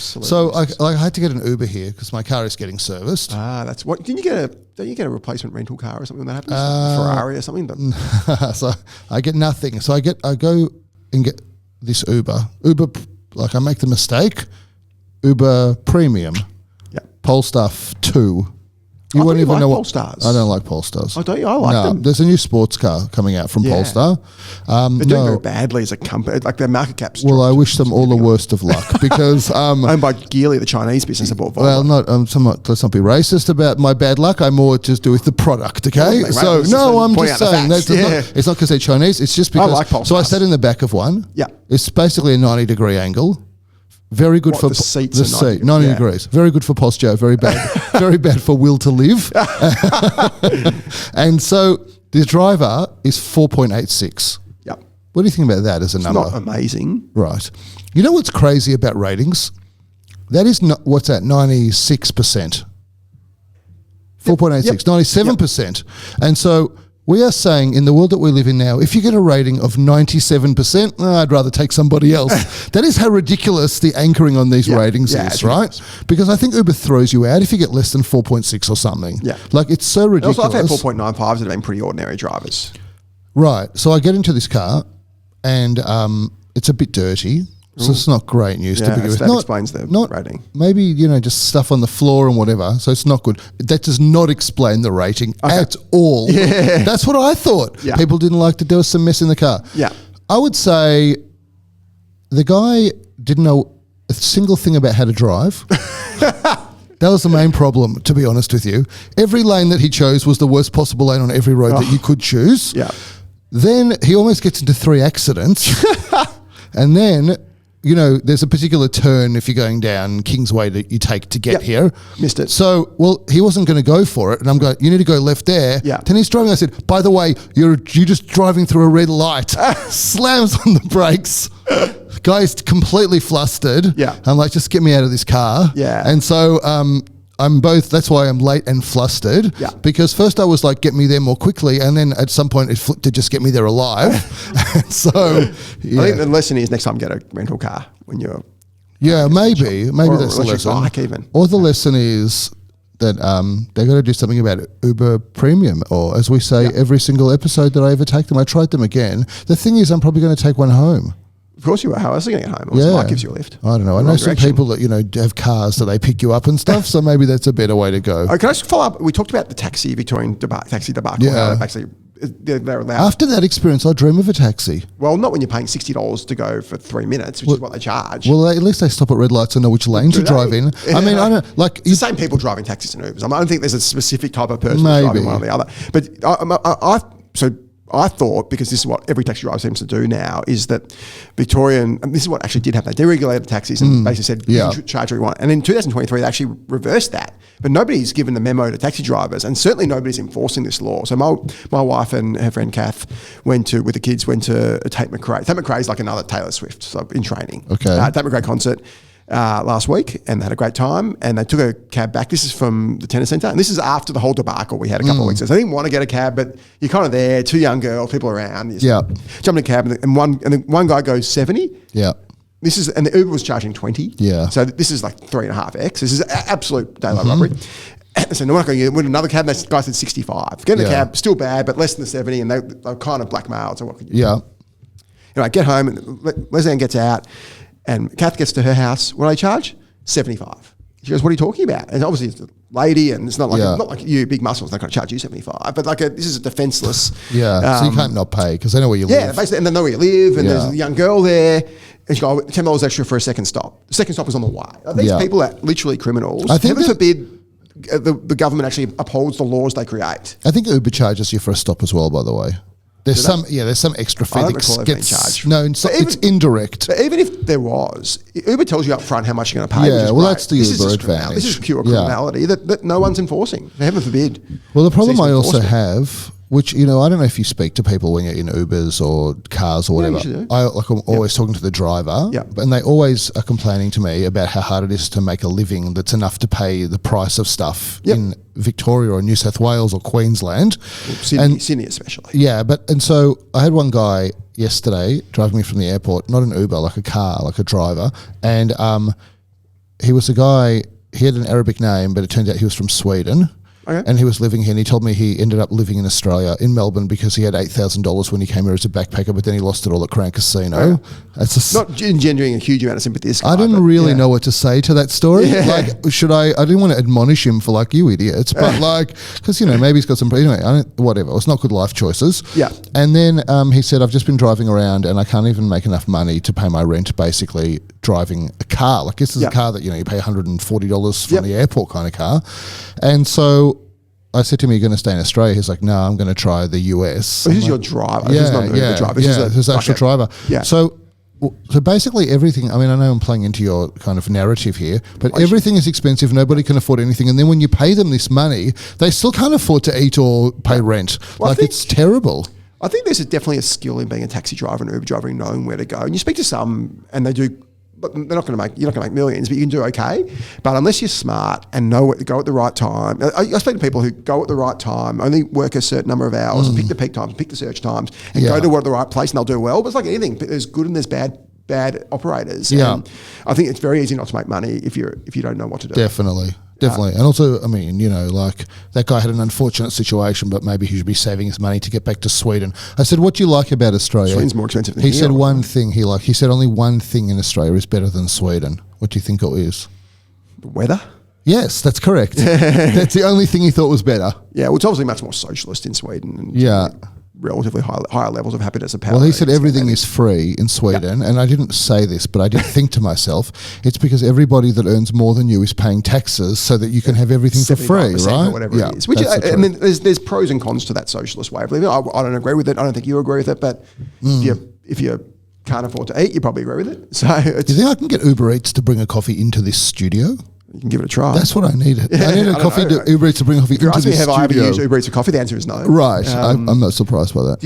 Absolutely. So I had to get an Uber here because my car is getting serviced. That's what. Don't you get a replacement rental car or something when that happens? Like a Ferrari or something? But So I get nothing. So I go and get this Uber, like I make the mistake, Uber Premium, Polestar 2. You won't even know what Polestars. I don't like Polestars. Oh, don't you? I like them. There's a new sports car coming out from Polestar. They're doing very badly as a company. Like their market cap's Well, I wish them all the worst of luck because owned by Geely, the Chinese business that bought Volvo. well, let's not be racist about my bad luck. I'm more just do with the product, okay? Well, I'm just saying it's not because they're Chinese. It's just because. I like Polestars. So I sat in the back of one. Yeah, it's basically a 90-degree angle. Very good for the seats. 90 degrees. Very good for posture. Very bad. Very bad for will to live. And so the driver is 4.86. Yep. What do you think about that as a number? Not amazing, right? You know what's crazy about ratings? That is not what's that? 96%. 4.86, 97%. And so we are saying in the world that we live in now, if you get a rating of 97%, I'd rather take somebody else. That is how ridiculous the anchoring on these ratings is, right? Because I think Uber throws you out if you get less than 4.6 or something. Yeah. Like it's so ridiculous. Also, I've had 4.95s that have been pretty ordinary drivers. Right. So I get into this car and it's a bit dirty. So it's not great news to begin with. That explains the rating. Maybe, just stuff on the floor and whatever. So it's not good. That does not explain the rating at all. Yeah. That's what I thought. Yeah. People didn't like that there was some mess in the car. Yeah. I would say the guy didn't know a single thing about how to drive. That was the main problem, to be honest with you. Every lane that he chose was the worst possible lane on every road that you could choose. Yeah. Then he almost gets into 3 accidents. And then... there's a particular turn if you're going down Kingsway that you take to get here. Missed it. So, he wasn't going to go for it. And I'm going, you need to go left there. Yeah. Then he's driving. I said, by the way, you're just driving through a red light. Slams on the brakes. Guy's completely flustered. Yeah. I'm like, just get me out of this car. Yeah. And so, that's why I'm late and flustered. Yeah. Because first I was like, get me there more quickly. And then at some point it flipped to just get me there alive. And so, I think the lesson is next time get a rental car when you're... Yeah, maybe that's the lesson. Bike even. Or the lesson is that they've got to do something about Uber Premium, or as we say, every single episode that I ever take them. I tried them again. The thing is, I'm probably going to take one home. Of course you are. How else are you going to get home? Unless Mike gives you a lift. I don't know. I know some people that, have cars so they pick you up and stuff, so maybe that's a better way to go. Can I just follow up? We talked about the Victorian taxi debacle. Yeah. Actually, they're allowed. After that experience, I dream of a taxi. Well, not when you're paying $60 to go for 3 minutes, which is what they charge. Well, at least they stop at red lights and know which lane to drive in. Yeah. I mean, I don't like it's the same people driving taxis and Ubers. I don't think there's a specific type of person driving one or the other. But I thought, because this is what every taxi driver seems to do now, is that Victorian, and this is what actually did happen, they deregulated taxis and basically said, you can charge what you want. And in 2023, they actually reversed that. But nobody's given the memo to taxi drivers, and certainly nobody's enforcing this law. So my wife and her friend Kath with the kids, went to a Tate McRae. Tate McRae is like another Taylor Swift, so in training. Okay. Tate McRae concert. Last week, and they had a great time, and they took a cab back. This is from the tennis centre, and this is after the whole debacle we had a couple of weeks ago. So they didn't want to get a cab, but you're kind of there, 2 young girls, people around. Jump in a cab, and one guy goes 70. Yeah. And the Uber was charging 20. Yeah. So this is like 3.5x. This is absolute daylight robbery. So no one can get another cab. That guy said 65. Get in the cab, still bad, but less than the 70, and they're kind of blackmailed. So what can you do? Yeah. Anyway, get home, and Lesley gets out. And Kath gets to her house. What do I charge? 75. She goes, what are you talking about? And obviously it's a lady, and it's not like you, big muscles, they're going to charge you 75. But this is a defenceless. Yeah, so you can't not pay because they know where you live. Yeah, basically, and they know where you live, and there's a young girl there. And she goes, $10 extra for a second stop. The second stop is on the way. These people are literally criminals. I think heaven forbid the government actually upholds the laws they create. I think Uber charges you for a stop as well, by the way. There's some extra fee that gets charged. No, it's indirect. But even if there was, Uber tells you up front how much you're going to pay. Yeah, well, that's the Uber advantage. This is pure criminality that no one's enforcing. Heaven forbid. Well, the problem I also have, which I don't know if you speak to people when you're in Ubers or cars or whatever. I'm always talking to the driver, and they always are complaining to me about how hard it is to make a living that's enough to pay the price of stuff in Victoria or New South Wales or Queensland. Sydney especially. Yeah, and so I had one guy yesterday driving me from the airport, not an Uber, like a car, like a driver, and he was a guy, he had an Arabic name, but it turned out he was from Sweden. Okay. And he was living here, and he told me he ended up living in Australia, in Melbourne, because he had $8,000 when he came here as a backpacker, but then he lost it all at Crown Casino. That's not engendering a huge amount of sympathy. This guy, I didn't really know what to say to that story. Yeah. Like, I didn't want to admonish him for like, you idiots, but like, because, maybe he's got some, anyway, whatever. It's not good life choices. Yeah. And then he said, I've just been driving around and I can't even make enough money to pay my rent, basically driving a car. Like, this is a car that, you pay $140 from the airport kind of car. And so I said to him, "You're going to stay in Australia?" He's like, "No, I'm going to try the US." But who's your driver? Yeah, this is not the driver. This is his actual driver. Yeah. So basically everything, I mean, I know I'm playing into your kind of narrative here, but everything is expensive. Nobody can afford anything. And then when you pay them this money, they still can't afford to eat or pay rent. Well, it's terrible. I think there's definitely a skill in being a taxi driver and Uber driver and knowing where to go. And you speak to some and they do, but you're not going to make millions, but you can do okay. But unless you're smart and know where to go at the right time, I speak to people who go at the right time, only work a certain number of hours, and pick the peak times, pick the search times, and go to the right place, and they'll do well. But it's like anything. There's good and there's bad operators. Yeah. And I think it's very easy not to make money if you don't know what to do. Definitely. And also, I mean, like that guy had an unfortunate situation, but maybe he should be saving his money to get back to Sweden. I said, "What do you like about Australia?" Sweden's more expensive than here. He said one thing he said only one thing in Australia is better than Sweden. What do you think it is? The weather? Yes, that's correct. That's the only thing he thought was better. Yeah, well, it's obviously much more socialist in Sweden. And relatively higher levels of happiness and power. Well, he said everything is free in Sweden, and I didn't say this, but I did think to myself, it's because everybody that earns more than you is paying taxes so that you can have everything for free, right? Or whatever it is. Which there's pros and cons to that socialist way of living. I don't agree with it. I don't think you agree with it, but if you can't afford to eat, you probably agree with it. So, do you think I can get Uber Eats to bring a coffee into this studio? You can give it a try. That's what I needed. I need a coffee to Uber Eats to bring coffee into the studio. If you ask me, have I ever used Uber Eats for coffee? The answer is no. Right. I'm not surprised by that.